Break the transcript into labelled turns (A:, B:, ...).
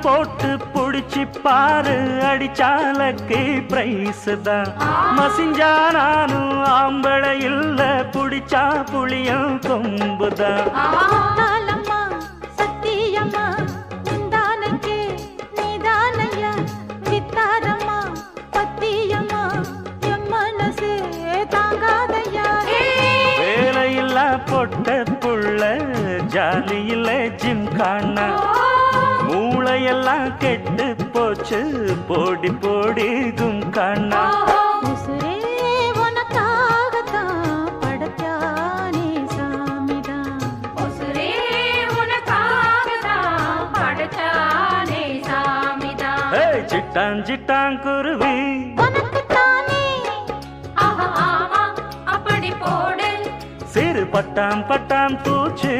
A: போட்டு புடிச்சு பாரு அடிச்சாலக்கு பிரைஸ் தான் மசிஞ்சா நானும் ஆம்பளை இல்ல புடிச்சா புளியும் கொம்புதான் வேலையில்லா பொட்ட புள்ள ஜாலியில ஜிம்கானா மூளையெல்லாம் கெட்டு போச்சு போடி போடி கும்கானா சிட்டான் சிட்டான் குருவி சிறு பட்டாம் பட்டாம் பூச்சி